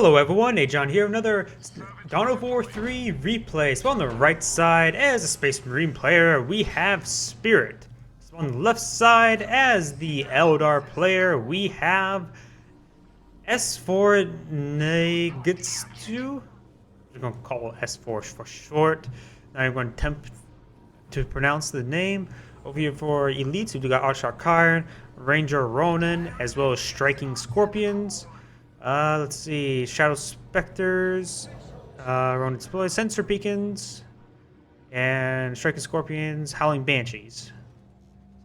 Hello everyone, Agion here, another DoW3 replay. So on the right side, as a Space Marine player, we have Spirit. So on the left side, as the Eldar player, we have S4ngetsu. We're going to call it S4 for short. Now I'm going to attempt to pronounce the name. Over here for elites, we do got Archer Kyron, Ranger Ronin, as well as Striking Scorpions. Let's see, Shadow Specters, Ronin Exploits, Sensor Beacons, and Striking Scorpions, Howling Banshees.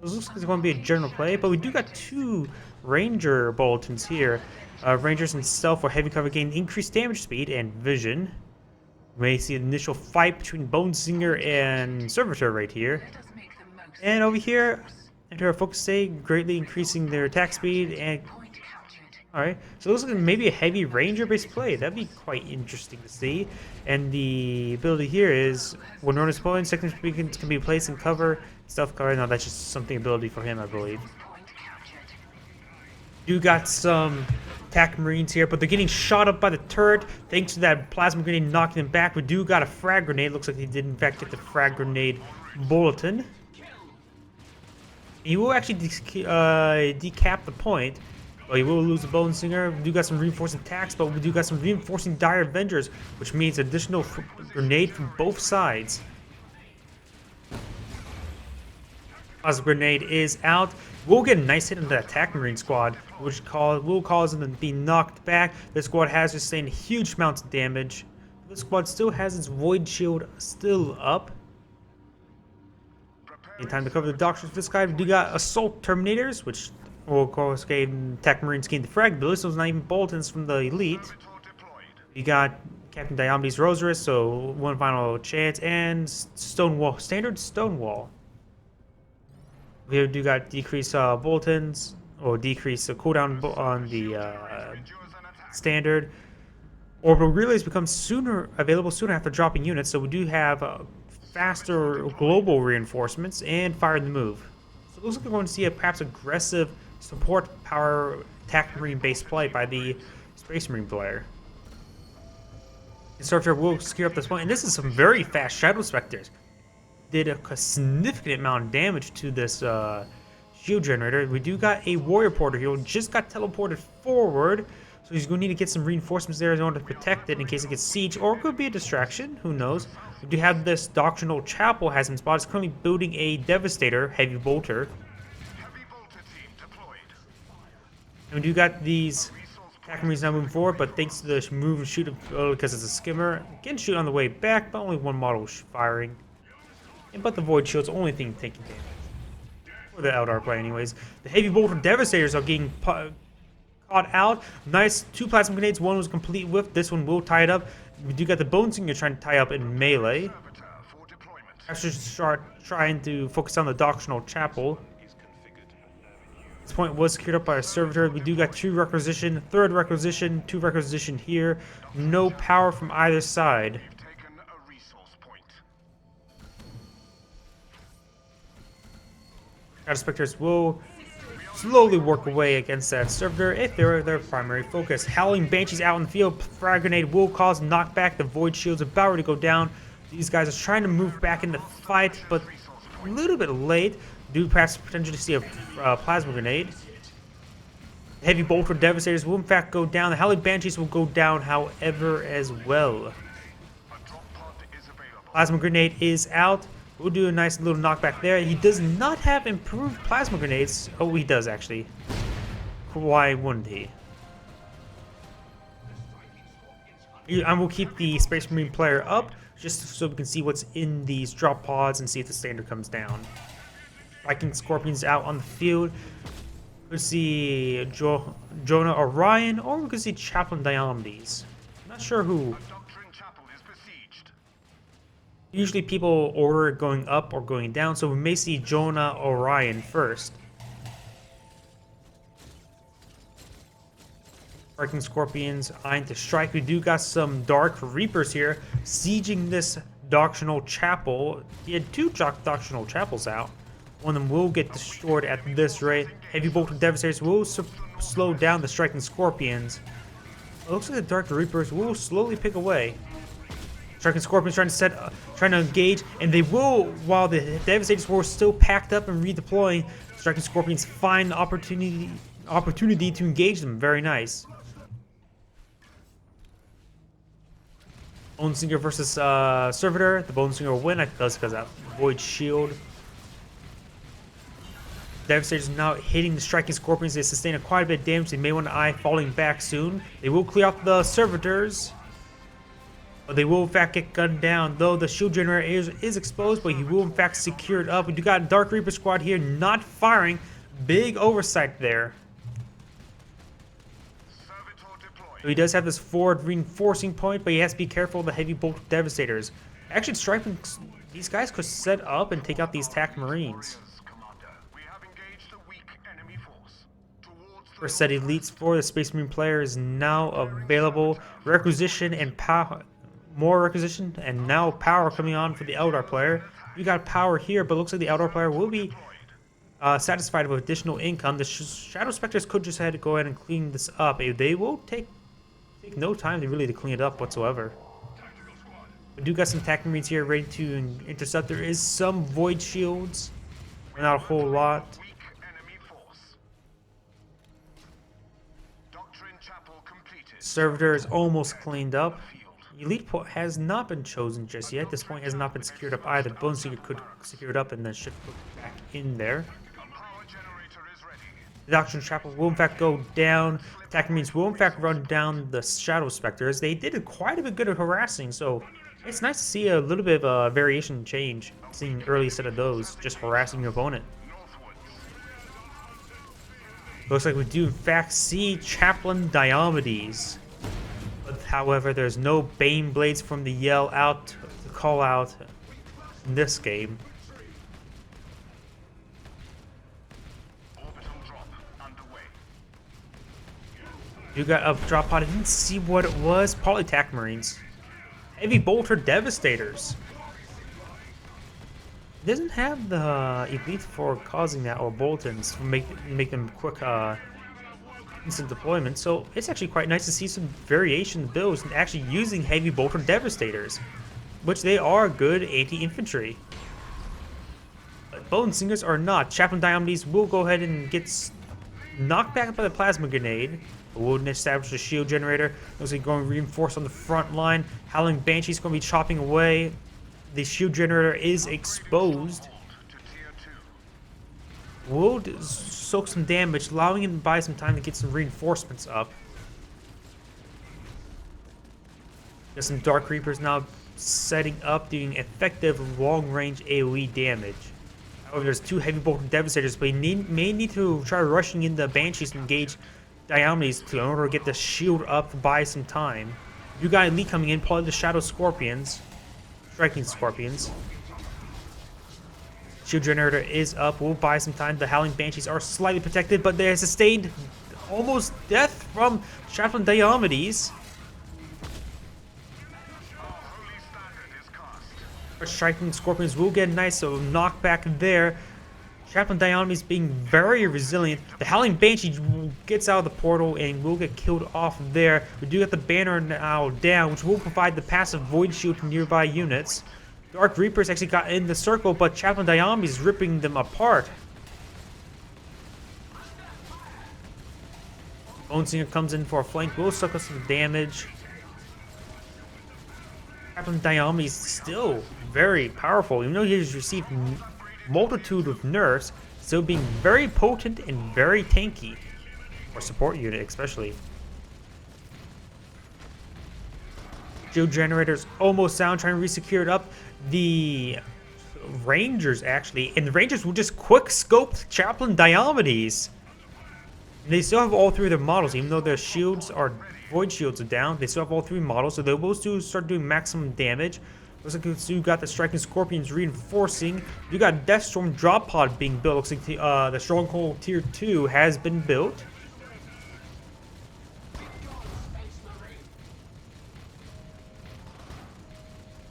So this looks like it's going to be a general play, but we do got two Ranger bulletins here. Rangers and Stealth for heavy cover gain increased damage speed and vision. We may see an initial fight between Bonesinger and Servitor right here. And over here, enter our focus state, greatly increasing their attack speed and... Alright, so it looks like maybe a heavy ranger-based play. That'd be quite interesting to see. And the ability here is, when Ronin is deployed, second beacons can be placed in cover, stealth cover. No, that's just something ability for him, I believe. You got some attack marines here, but they're getting shot up by the turret. Thanks to that plasma grenade knocking them back. We do got a frag grenade. Looks like they did in fact get the frag grenade bulletin. He will actually decap the point. Well, you will lose the Bonesinger. We do got some reinforcing attacks, but we do got some reinforcing Dire Avengers, which means additional grenade from both sides. Plasma grenade is out. We'll get a nice hit on the attack marine squad, which will cause them to be knocked back. This squad has sustained huge amounts of damage. This squad still has its void shield still up. In time to cover the doctors for this guy, we do got assault terminators, which will of course gave attack marines gain the frag ability, so it's not even bulletins from the elite. We got Captain Diomedes Rosarus, so one final chance, and Stonewall, standard Stonewall. We do got decreased bulletins, or decrease the cooldown on the standard. Orbital relays become available sooner after dropping units, so we do have faster global reinforcements and fire in the move. So it looks like we're going to see a perhaps aggressive support power attack marine based play by the Space Marine player. Instructor will secure up this point, and this is some very fast Shadow Specters. Did a significant amount of damage to this shield generator. We do got a Warrior Porter here who just got teleported forward, so he's going to need to get some reinforcements there in order to protect it in case it gets sieged, or it could be a distraction, who knows. We do have this Doctrinal Chapel has him spotted. It's currently building a Devastator Heavy Bolter. And we do got these attack marines now moving forward, but thanks to the move and shoot because it's a skimmer, can shoot on the way back, but only one model firing. But the void shield's the only thing taking damage. For the Eldar play anyways. The heavy bolter devastators are getting caught out. Nice, two plasma grenades, one was complete whiff, this one will tie it up. We do got the Bonesinger trying to tie up in melee. After start trying to focus on the Doctrinal Chapel. This point was secured up by a servitor. We do got two requisition, third requisition, two requisition here. No power from either side. Shadow Specters will slowly work away against that servitor if they're their primary focus. Howling Banshees out in the field. Frag grenade will cause knockback. The void shield's about ready to go down. These guys are trying to move back in the fight, but a little bit late. Do perhaps potentially see a plasma grenade. Heavy bolter devastators will in fact go down. The Howling Banshees will go down, however, as well. Plasma grenade is out. We'll do a nice little knockback there. He does not have improved plasma grenades. Oh, he does actually. Why wouldn't he? I will keep the Space Marine player up just so we can see what's in these drop pods and see if the standard comes down. Viking Scorpions out on the field. We could see Jonah Orion, or we could see Chaplain Diomedes. I'm not sure who. Usually people order it going up or going down, so we may see Jonah Orion first. Viking Scorpions eyeing to strike. We do got some Dark Reapers here sieging this Doctrinal Chapel. He had two Doctrinal Chapels out. One of them will get destroyed at this rate. Heavy bolter devastators will slow down the striking Scorpions. It looks like the Dark Reapers will slowly pick away. Striking Scorpions trying to engage, and they will, while the Devastators were still packed up and redeploying. Striking Scorpions find the opportunity to engage them. Very nice. Bone Singer versus Servitor. The Bone Singer will win. I think that's because of that Void Shield. Devastators now hitting the Striking Scorpions. They sustain quite a bit of damage. They may want to eye falling back soon. They will clear out the Servitors. But they will in fact get gunned down. Though the shield generator is exposed, but he will in fact secure it up. We do got Dark Reaper squad here not firing. Big oversight there. So he does have this forward reinforcing point, but he has to be careful of the heavy bolt Devastators. Actually, striking these guys could set up and take out these TAC Marines. First set elites for the Space Marine player is now available. Requisition and power, more requisition, and now power coming on for the Eldar player. You got power here, but looks like the Eldar player will be satisfied with additional income. The Shadow Spectres could just go ahead and clean this up. They will take no time to clean it up whatsoever. We do got some TAC Marines here ready to intercept. There is some Void Shields, not a whole lot. Servitor is almost cleaned up. Elite Port has not been chosen just yet. This point has not been secured up either. Bone Seeker could secure it up and then shift back in there. The Doctrine Chapel will in fact go down. Attack Marines will in fact run down the Shadow Spectres. They did quite a bit good at harassing, so it's nice to see a little bit of a variation change. Seeing an early set of those, just harassing your opponent. Looks like we do in fact see Chaplain Diomedes. But however, there's no Bane Blades from the Yell out to call out in this game. You got a drop pod. I didn't see what it was. Probably TAC Marines. Heavy Bolter Devastators. It doesn't have the elite for causing that, or Boltons to make them quick instant deployment. So it's actually quite nice to see some variation in builds and actually using Heavy Bolter Devastators, which they are good anti-infantry. But Bone Singers are not. Chaplain Diomedes will go ahead and get knocked back by the Plasma Grenade. We'll establish a shield generator. Looks like going reinforced on the front line. Howling Banshee's going to be chopping away. The shield generator is exposed. We'll soak some damage, allowing him to buy some time to get some reinforcements up. There's some Dark Reapers now setting up, doing effective long-range AoE damage. However, there's two Heavy Bolter Devastators, but he may need to try rushing in the Banshees to engage Diomedes in order to get the shield up to buy some time. You got Elite coming in, probably the Shadow Scorpions. Striking Scorpions. Shield generator is up. We'll buy some time. The Howling Banshees are slightly protected, but they sustained almost death from Chaplain Diomedes. Striking Scorpions will get a nice knockback there. Chaplain Diomedes being very resilient. The Howling Banshee gets out of the portal and will get killed off there. We do get the banner now down, which will provide the passive Void Shield to nearby units. Dark Reapers actually got in the circle, but Chaplain Diomedes is ripping them apart. Bone Singer comes in for a flank, will suck us some damage. Chaplain Diomedes still very powerful, even though he has received multitude of nerfs, still being very potent and very tanky, or support unit especially. Shield generators almost down, trying to re-secure it up. The Rangers actually, and the Rangers will just quick scope Chaplain Diomedes. They still have all three of their models, even though their shields are Void Shields are down. They still have all three models, so they will still start doing maximum damage. Looks like you got the Striking Scorpions reinforcing. You got Deathstorm drop pod being built. Looks like the Stronghold Tier 2 has been built.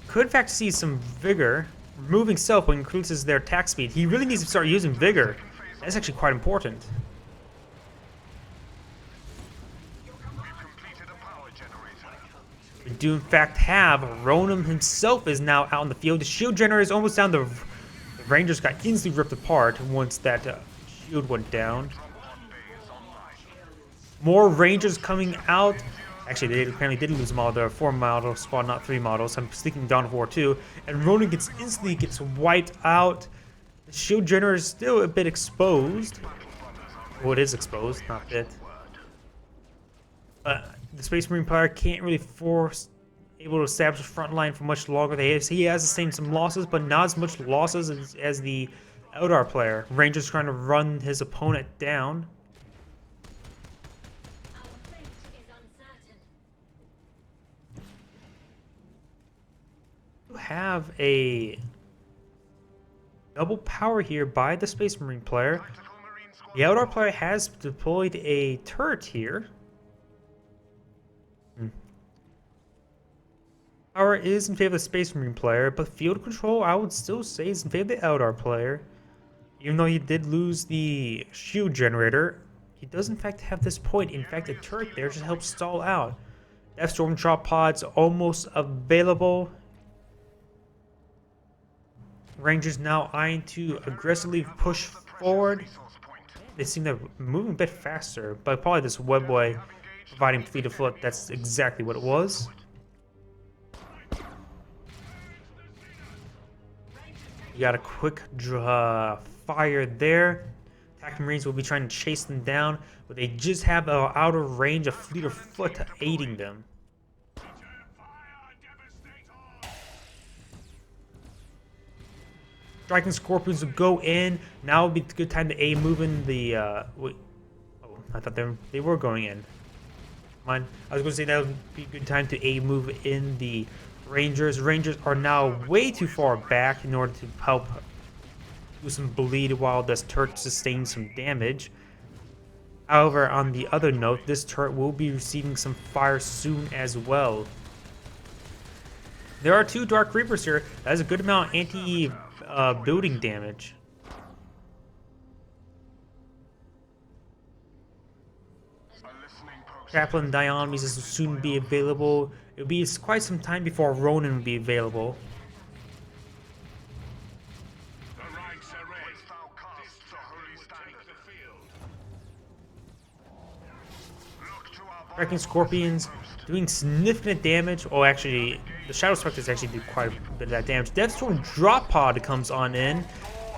Could in fact see some vigor. Removing Self increases their attack speed. He really needs to start using vigor. That's actually quite important. do in fact have Ronan himself is now out in the field. The shield generator is almost down. The Rangers got instantly ripped apart once that shield went down. More Rangers coming out. Actually, they apparently did lose a model. There are 4 models spawned, not 3 models. I'm speaking Dawn of War 2. And Ronan instantly gets wiped out. The shield generator is still a bit exposed. Well, it is exposed, not a bit. But the Space Marine player can't really able to establish a front line for much longer. He has sustained some losses, but not as much losses as the Eldar player. Ranger's trying to run his opponent down. You have a double power here by the Space Marine player. The Eldar player has deployed a turret here. Power is in favor of the Space Marine player, but field control I would still say is in favor of the Eldar player. Even though he did lose the shield generator, he does in fact have this point. In fact, the turret there just helps stall out. Deathstorm drop pods almost available. Rangers now eyeing to aggressively push forward. They seem to be moving a bit faster, but probably this webway providing fleet of foot, that's exactly what it was. You got a quick fire there. Attacking Marines will be trying to chase them down, but they just have out of range a fleet of foot aiding them. Striking Scorpions will go in. Now would be a good time to A move in the. Wait. Oh, I thought they were going in. Mine. I was going to say that would be a good time to A move in the Rangers. Rangers are now way too far back in order to help do some bleed while this turret sustains some damage. However, on the other note, this turret will be receiving some fire soon as well. There are 2 Dark Reapers here. That is a good amount of anti-building damage. Chaplain Diomedes will soon be available. It'll be quite some time before Ronan will be available. Striking Scorpions doing significant damage. Oh, actually, the Shadow Spectres actually do quite a bit of that damage. Deathstorm Drop Pod comes on in.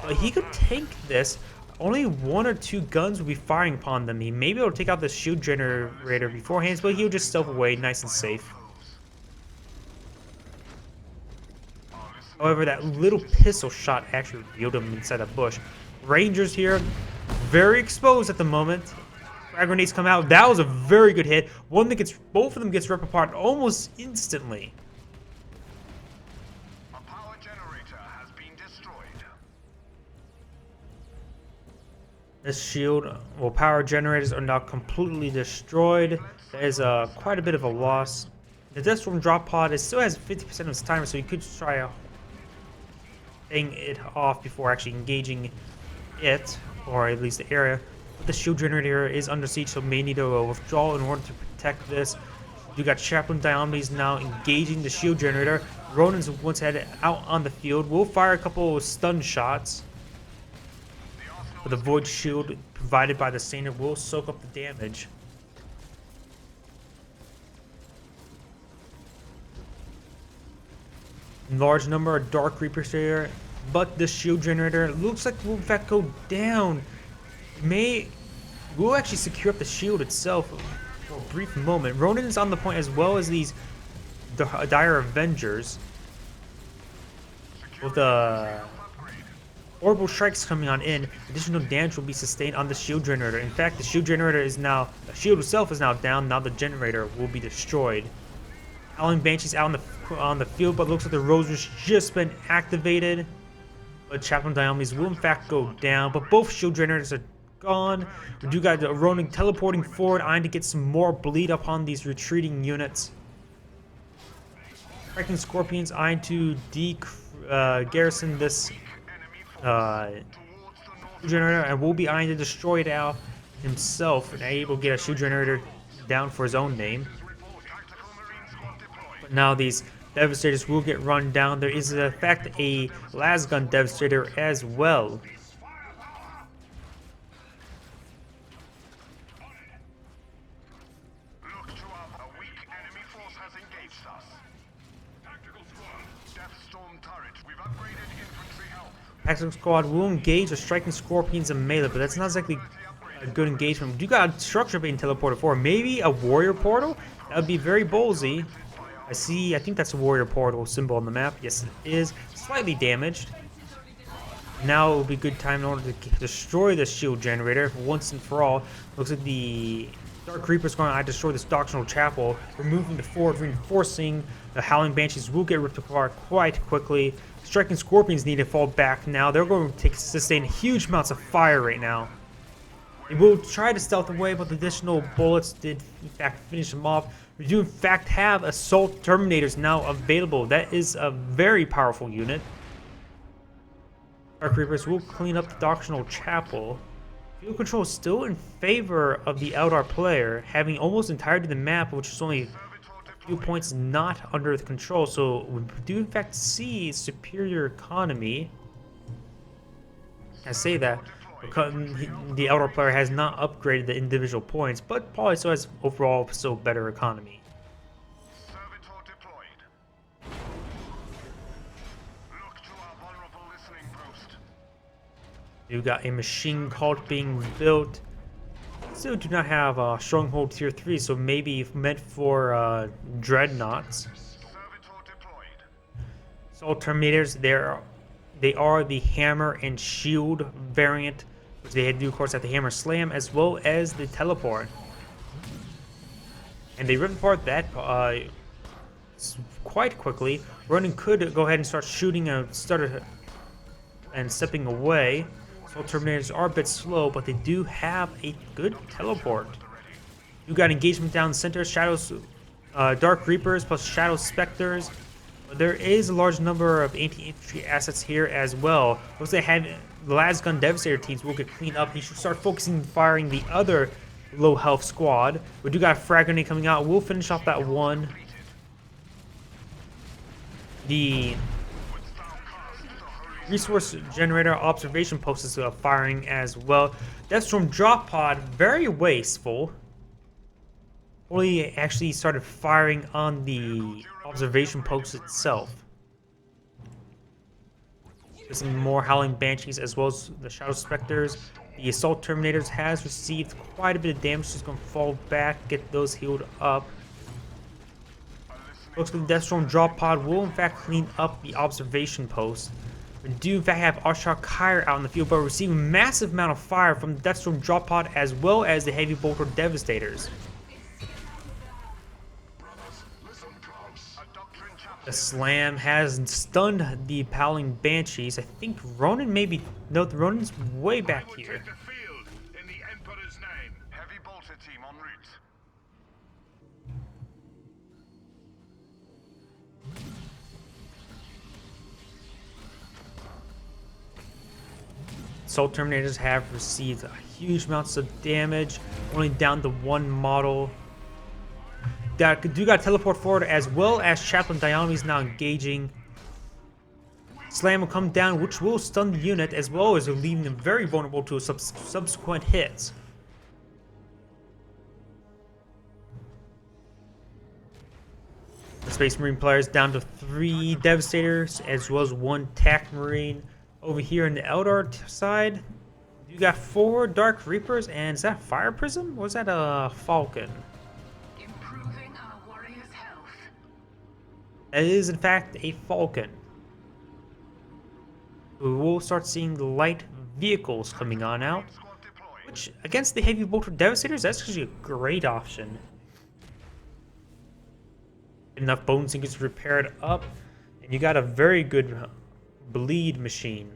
But he could tank this. Only 1 or 2 guns will be firing upon them. He may be able to take out the shield generator beforehand, but he'll just stealth away nice and safe. However, that little pistol shot actually revealed him inside a bush. Rangers here, very exposed at the moment. Frag grenades come out. That was a very good hit. One that gets both of them gets ripped apart almost instantly. A power generator has been destroyed. This shield, well, power generators are now completely destroyed. That is quite a bit of a loss. The Deathstorm drop pod still has 50% of its timer, so you could try paying it off before actually engaging it, or at least the area. But the shield generator is under siege, so may need to withdraw in order to protect this. You got Chaplain Diomedes now engaging the shield generator. Ronan's once headed out on the field. We'll fire a couple of stun shots. But the void shield provided by the Saner will soak up the damage. Large number of Dark Reapers here, but the shield generator looks like will in fact go down. We'll actually secure up the shield itself for a brief moment. Ronan is on the point as well as these dire Avengers. With the orbital strikes coming on in, additional damage will be sustained on the shield generator. In fact, the shield generator is now, the shield itself is now down. Now the generator will be destroyed. Howling Banshee's out on the field, but looks like the Roser's just been activated. But Chaplain Diomedes will in fact go down, but both shield generators are gone. We do got Ronan teleporting forward, eyeing to get some more bleed upon these retreating units. Striking Scorpions eyeing to garrison this generator, and will be eyeing to destroy it out himself, and able to get a shield generator down for his own name. But now these Devastators will get run down. There is in fact a lasgun Devastator as well. Look to our a weak enemy force has engaged us. Tactical squad. Death Storm turret. We've upgraded infantry health. Tactical squad will engage the striking scorpions and melee, but that's not exactly a good engagement. We do got a structure being teleported for. Maybe a warrior portal? That would be very ballsy. I think that's a warrior portal symbol on the map. Yes, it is. Slightly damaged. Now it would be a good time in order to destroy the shield generator once and for all. Looks like the Dark Reaper's going to destroy this doctrinal chapel, removing the fort, reinforcing the Howling Banshees will get ripped apart quite quickly. Striking Scorpions need to fall back now. They're going to sustain huge amounts of fire right now. They will try to stealth away, but the additional bullets did in fact finish them off. We do in fact have Assault Terminators now available. That is a very powerful unit. Dark Reapers will clean up the Doctrinal Chapel. Field control is still in favor of the Eldar player, having almost entirety of the map, which is only a few points not under the control. So we do in fact see superior economy. I say that because the Eldar player has not upgraded the individual points, but probably still has overall still better economy. Servitor deployed. Look to our vulnerable listening post. You got a machine cult being built. Still do not have a stronghold tier 3, so maybe meant for dreadnoughts. Servitor deployed. Assault Terminators, they are the hammer and shield variant, which they do, of course, at the hammer slam as well as the teleport. And they rip apart that quite quickly. Ronan could go ahead and start shooting and stepping away. Assault Terminators are a bit slow, but they do have a good teleport. You got engagement down the center, Shadows, Dark Reapers plus Shadow Specters. There is a large number of anti-infantry assets here as well. Looks like the Lasgun Devastator teams will get cleaned up. You should start focusing on firing the other low health squad. We do got a frag grenade coming out. We'll finish off that one. The resource generator observation post is firing as well. Deathstorm drop pod, very wasteful. Only actually started firing on the observation post itself. There's some more Howling Banshees as well as the Shadow Specters. The Assault Terminators has received quite a bit of damage. Just going to fall back, get those healed up. Looks like the Deathstorm drop pod will in fact clean up the observation post. We do in fact have Arshar Kyre out in the field, but receiving a massive amount of fire from the Deathstorm drop pod as well as the Heavy Bolter Devastators. The slam has stunned the Howling Banshees. I think Ronan maybe... No, Ronan's way back here. In the Emperor's name. Heavy bolter team en route. Assault Terminators have received huge amounts of damage. Only down to one model. Do got teleport forward as well as Chaplain Diomedes is now engaging. Slam will come down, which will stun the unit as well as leaving them very vulnerable to subsequent hits. The Space Marine players down to 3 Devastators as well as 1 TAC Marine. Over here on the Eldar side, you got 4 Dark Reapers, and is that Fire Prism? Or was that a Falcon? It is in fact a Falcon. We will start seeing the light vehicles coming on out, which against the Heavy Bolter Devastators, that's actually a great option. Enough bones and gets repaired up, and you got a very good bleed machine.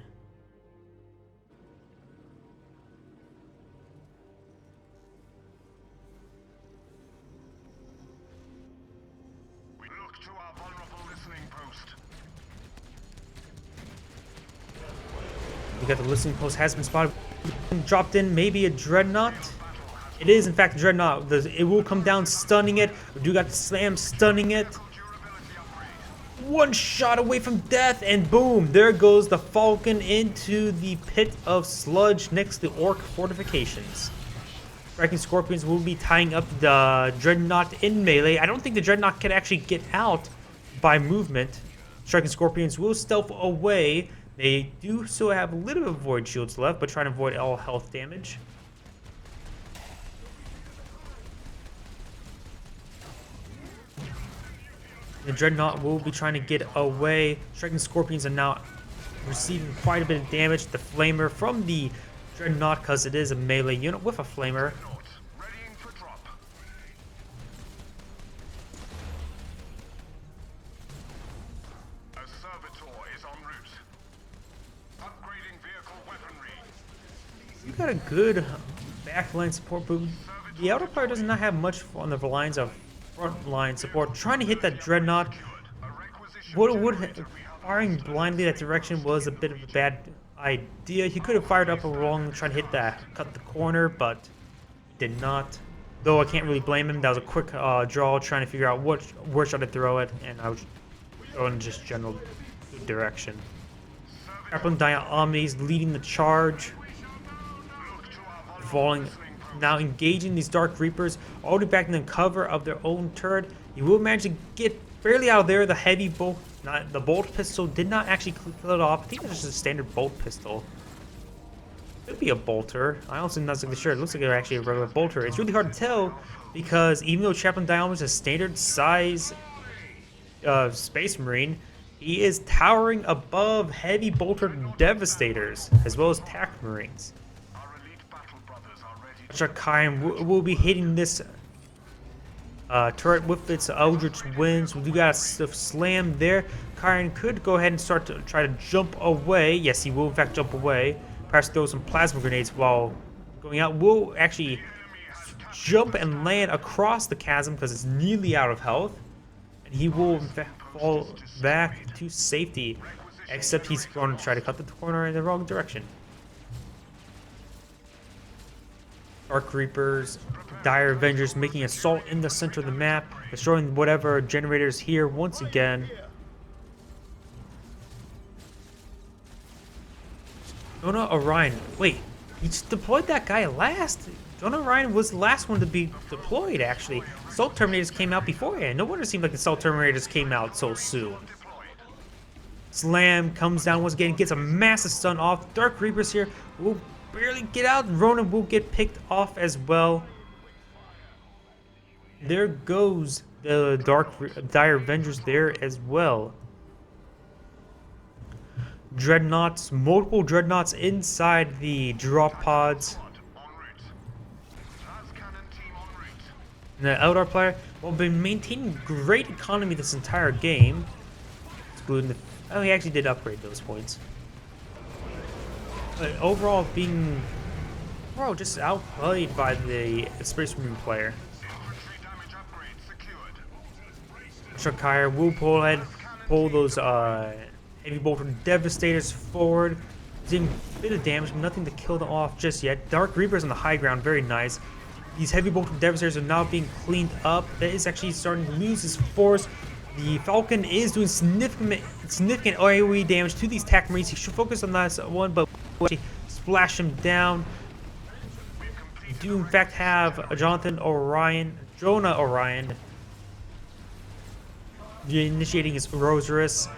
We got the listening post has been spotted. Dropped in maybe a dreadnought. It is in fact a dreadnought. It will come down stunning it. We do got the slam stunning it. one shot away from death, and boom, there goes the Falcon into the pit of sludge next to Orc fortifications. Striking Scorpions will be tying up the Dreadnought in melee. I don't think the Dreadnought can actually get out by movement. Striking Scorpions will stealth away. They do still have a little bit of Void Shields left, but trying to avoid all health damage. The Dreadnought will be trying to get away. Striking Scorpions are now receiving quite a bit of damage. The Flamer from the Dreadnought, because it is a melee unit with a Flamer. Readying for drop. A servitor is en route. Upgrading vehicle weaponry. You got a good backline support, but the Eldar player does not have much on the lines of frontline support. Trying to hit that Dreadnought, firing blindly that direction was a bit of a bad idea. He could have fired up along trying to hit that, cut the corner, but did not. Though I can't really blame him. That was a quick draw, trying to figure out where should I throw it, and I was going just general direction. Grappling Omnis leading the charge, falling. Now engaging these Dark Reapers, already back in the cover of their own turret. He will manage to get barely out of there. The heavy bolt, not the bolt pistol, did not actually kill it off. I think it's just a standard bolt pistol. Could be a bolter. I honestly am not exactly sure. It looks like they're actually a regular bolter. It's really hard to tell because even though Chaplain Diomed's is a standard size Space Marine, he is towering above heavy bolter Devastators as well as TAC Marines. Kayan will be hitting this turret with its Eldritch Winds. We do got a slam there. Kayan could go ahead and start to try to jump away. Yes, he will in fact jump away. Perhaps throw some plasma grenades while going out. Will actually jump and land across the chasm because it's nearly out of health. And he will in fact fall back to safety. Except he's going to try to cut the corner in the wrong direction. Dark Reapers, Dire Avengers making assault in the center of the map, destroying whatever generators here once again. Jonah Orion. Wait, he just deployed that guy last? Jonah Orion was the last one to be deployed, actually. Assault Terminators came out beforehand. No wonder it seemed like the Assault Terminators came out so soon. Slam comes down once again, gets a massive stun off. Dark Reapers here will barely get out. Ronan will get picked off as well. There goes the Dire Avengers there as well. Dreadnoughts, multiple Dreadnoughts inside the drop pods. And the Eldar player will be maintaining great economy this entire game. Excluding the... Oh, he actually did upgrade those points. But overall, being just outplayed by the Space Marine player. Shakire will pull those heavy bolter Devastators forward. Doing a bit of damage, but nothing to kill them off just yet. Dark Reapers on the high ground, very nice. These heavy bolter Devastators are now being cleaned up. That is actually starting to lose his force. The Falcon is doing significant AoE damage to these TAC Marines. He should focus on that one, but splash him down. We do in fact have Jonah Orion initiating his Rosarus.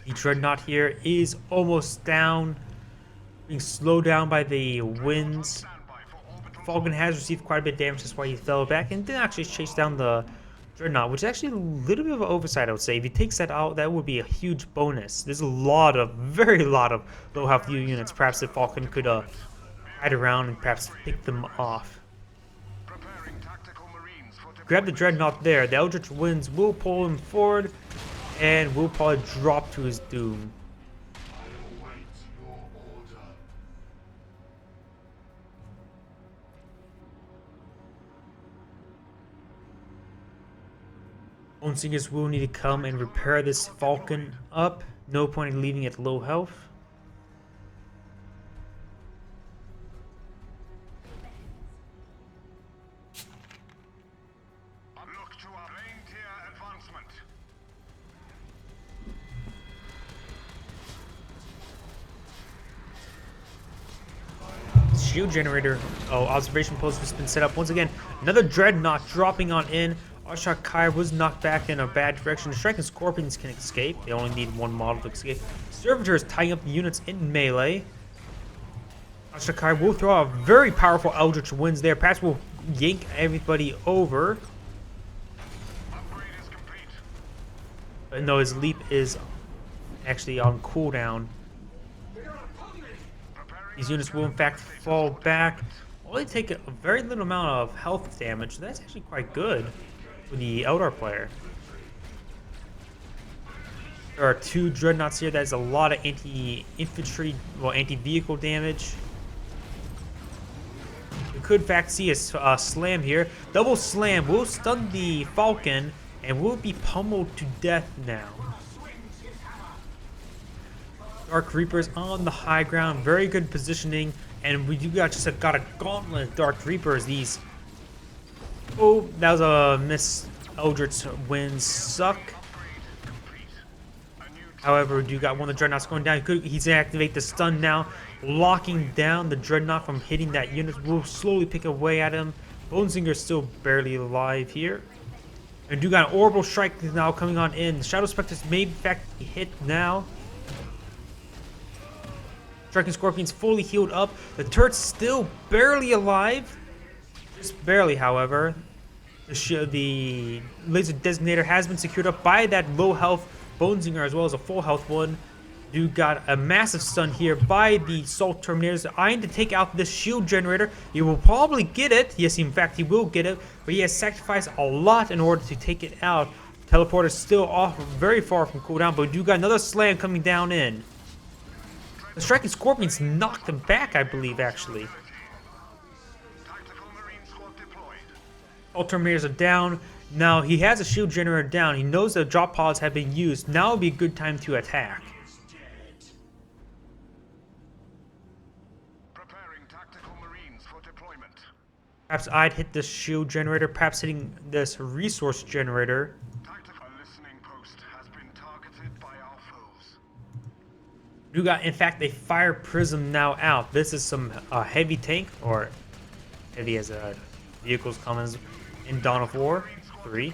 The Dreadnought here is almost down, being slowed down by the winds. Falcon has received quite a bit of damage, that's why he fell back and didn't actually chase down the Dreadnought, which is actually a little bit of an oversight, I would say. If he takes that out, that would be a huge bonus. There's a very lot of low health units. Perhaps the Falcon could hide around and perhaps pick them off. Grab the Dreadnought there. The Eldritch Winds will pull him forward and will probably drop to his doom. Singers will need to come and repair this Falcon up. No point in leaving it low health. Look to our main tier advancement. shield generator observation post has been set up. Once again, another dreadnought dropping on in. Arshak Kai was knocked back in a bad direction. Striking Scorpions can escape. They only need one model to escape. Servitor is tying up the units in melee. Arshak Kai will throw out a very powerful Eldritch Winds there. Perhaps will yank everybody over. But no, his leap is actually on cooldown. These units will in fact fall back. Only take a very little amount of health damage. So that's actually quite good for the Eldar player. There are 2 dreadnoughts here. That's a lot of anti-infantry, well, anti-vehicle damage. We could in fact see a slam here. Double slam will stun the Falcon and will be pummeled to death now. Dark Reapers on the high ground, very good positioning, and we got a gauntlet of Dark Reapers. These, oh, that was a miss. Eldritch Winds suck. However, we do got one of the dreadnoughts going down. He's gonna activate the stun now, locking down the dreadnought from hitting that unit. Will slowly pick away at him. Bonesinger's still barely alive here. And do got an orbital strike now coming on in. Shadow Spectres may in fact be hit now. Striking Scorpions fully healed up. The turret's still barely alive. Just barely, however. The laser designator has been secured up by that low health Bonesinger as well as a full health one. Dude got a massive stun here by the Salt Terminators, eyeing to take out this shield generator. He will probably get it. Yes, in fact, he will get it. But he has sacrificed a lot in order to take it out. Teleporter is still off, very far from cooldown, but we do got another slam coming down in. The Striking Scorpions knocked him back, I believe, actually. All Terminators are down. Now, he has a shield generator down. He knows the drop pods have been used. Now would be a good time to attack. Preparing tactical marines for deployment. Perhaps I'd hit this shield generator, perhaps hitting this resource generator. Tactical listening post has been targeted by our foes. You got, in fact, a fire prism now out. This is some heavy tank, or heavy as vehicles common in Dawn of War 3.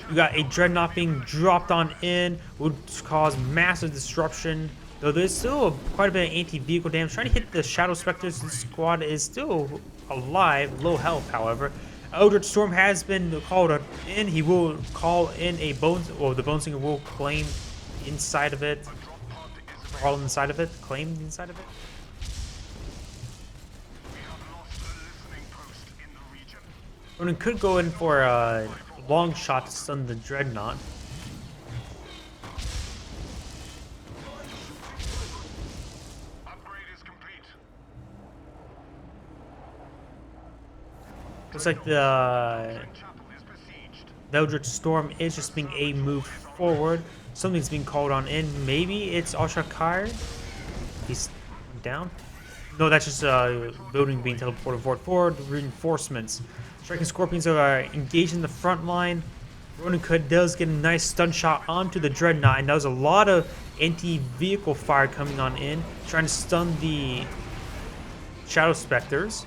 You got a dreadnought being dropped on in, would cause massive disruption. Though there's still quite a bit of anti-vehicle damage. Trying to hit the Shadow Spectres. The squad is still alive, low health, however. Eldritch Storm has been called in. He will call in a Bones, or the Bonesinger will claim inside of it. Crawl inside of it, claim inside of it. Ronan could go in for a long shot to stun the Dreadnought. Upgrade is complete. Looks like the Eldritch Storm is just being a move forward. Something's being called on in. Maybe it's Al-Shakir. He's down. No, that's just a building being teleported forward. Reinforcements. Striking Scorpions are engaged in the front line. Ronan does get a nice stun shot onto the Dreadnought, and there's a lot of anti-vehicle fire coming on in, trying to stun the Shadow Spectres.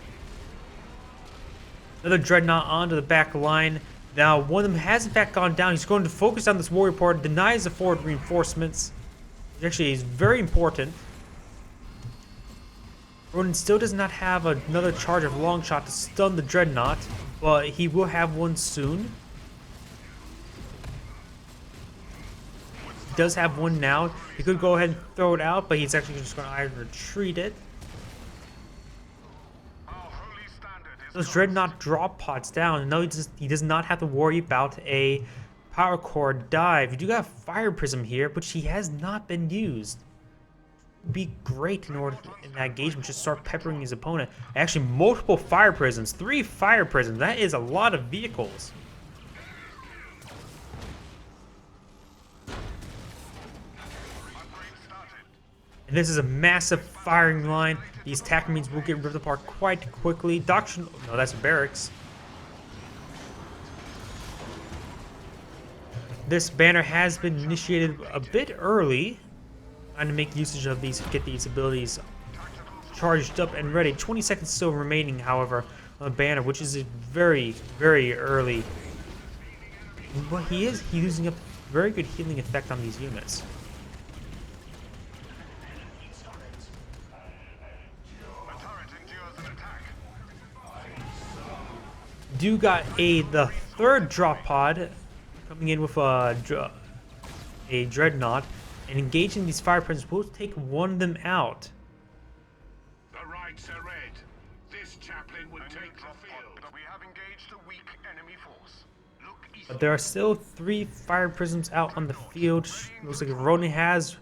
Another Dreadnought onto the back line. Now, one of them has in fact gone down. He's going to focus on this warrior port, denies the forward reinforcements. Which actually is very important. Ronan still does not have another charge of long shot to stun the Dreadnought, but he will have one soon. He does have one now. He could go ahead and throw it out, but he's actually just going to either retreat it. Those Dreadnought drop pods down. No, he does not have to worry about a power core dive. You do got a fire prism here, which he has not been used. Be great in order in that engagement just start peppering his opponent. Actually, multiple fire prisms, 3 fire prisms. That is a lot of vehicles. And this is a massive firing line. These attack marines will get ripped apart quite quickly. Doctrine. No, that's barracks. This banner has been initiated a bit early. Trying to make usage of these, get these abilities charged up and ready. 20 seconds still remaining, however, on the banner, which is very, very early. But he is using a very good healing effect on these units. Do got the third drop pod coming in with a dreadnought, and engaging these fire presence will take one of them out. The rights are red. This chaplain would take the field. But we have engaged a weak enemy force. Look east. But there are still 3 fire prisms out on the field. Looks like Ronan has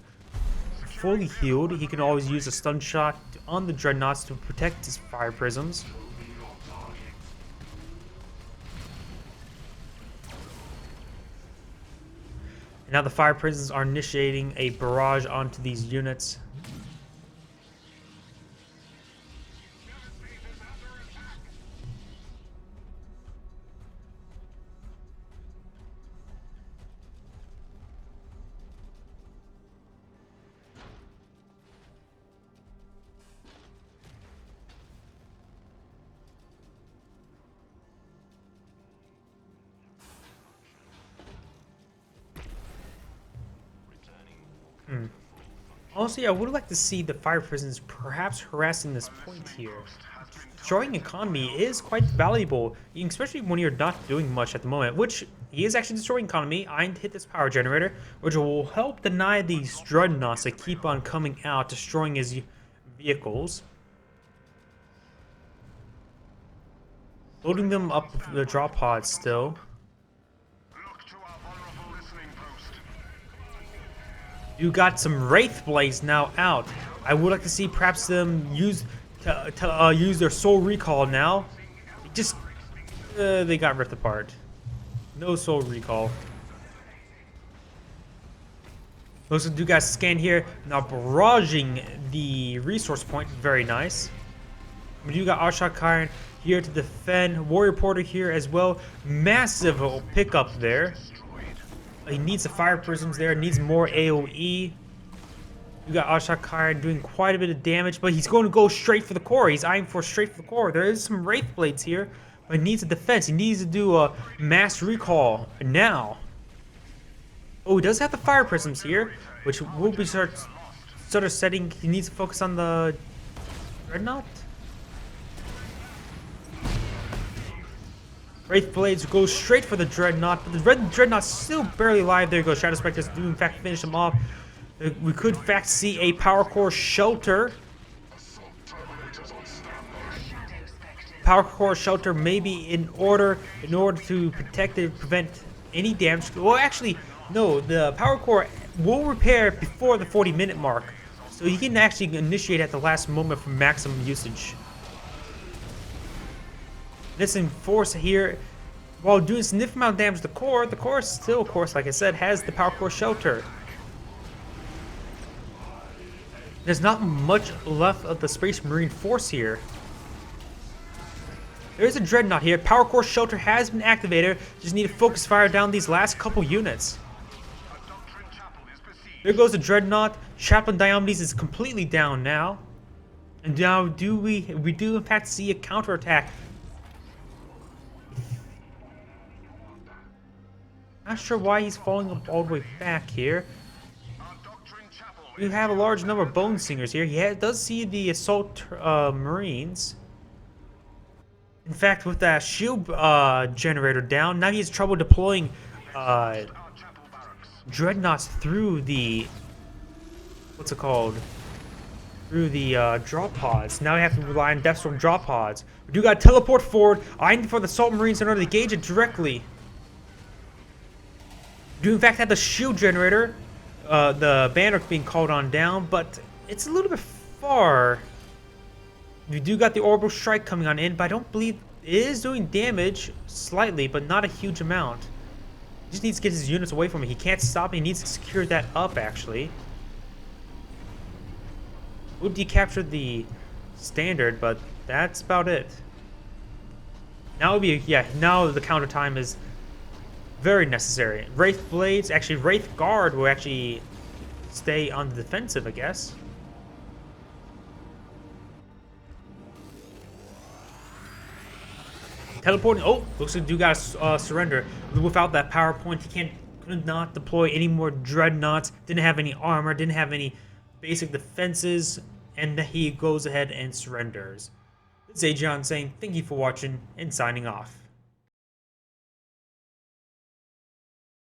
fully healed. He can always use a stun shot on the dreadnoughts to protect his fire prisms. Now the fire prisons are initiating a barrage onto these units. Honestly, I would like to see the fire prisons perhaps harassing this point here. Destroying economy is quite valuable, especially when you're not doing much at the moment, which he is actually destroying economy. I hit this power generator, which will help deny these dreadnoughts that keep on coming out, destroying his vehicles. Loading them up with the drop pods still. You got some Wraith Blades now out. I would like to see perhaps them use their Soul Recall now. Just they got ripped apart. No Soul Recall. Looks like you guys scan here now, barraging the resource point. Very nice. You got Arshak Kyron here to defend. Warrior Porter here as well. Massive pickup there. He needs the fire prisms there, needs more AoE. You got Arshak Kyron doing quite a bit of damage, but he's going to go straight for the core. He's eyeing for straight for the core. There is some Wraith Blades here, but he needs a defense. He needs to do a mass recall now. Oh, he does have the fire prisms here, which will be sort of setting. He needs to focus on the Dreadnought. Wraith Blades go straight for the Dreadnought, but the Red Dreadnought's still barely alive. There goes Shadow Spectres, do in fact finish him off. We could in fact see a Power Core Shelter. Power Core Shelter may be in order to protect and prevent any damage. Well, actually, no, the Power Core will repair before the 40-minute mark, so you can actually initiate at the last moment for maximum usage. This enforce here, while doing a significant amount of damage to the core still, of course, like I said, has the Power Core Shelter. There's not much left of the Space Marine force here. There's a Dreadnought here. Power Core Shelter has been activated. Just need to focus fire down these last couple units. There goes the Dreadnought. Chaplain Diomedes is completely down now. And now we do in fact see a counterattack. Not sure why he's falling up all the way back here. We have a large number of Bone Singers here. He does see the Assault Marines. In fact, with that shield generator down, now he has trouble deploying Dreadnoughts through the... what's it called? Through the drop pods. Now we have to rely on Deathstorm drop pods. We do got to teleport forward, eyeing for the Assault Marines in order to engage it directly. Do in fact have the shield generator, the banner being called on down, but it's a little bit far. You do got the orbital strike coming on in, but I don't believe it is doing damage slightly, but not a huge amount. He just needs to get his units away from it. He can't stop it. He needs to secure that up actually. We'll decapture the standard, but that's about it. Now it'll be now the counter time is very necessary. Wraith Blades, actually Wraith Guard will actually stay on the defensive, I guess. Teleporting. Oh, looks like dude got surrender. Without that power point, he could not deploy any more dreadnoughts. Didn't have any armor. Didn't have any basic defenses, and he goes ahead and surrenders. This is Agion saying thank you for watching and signing off.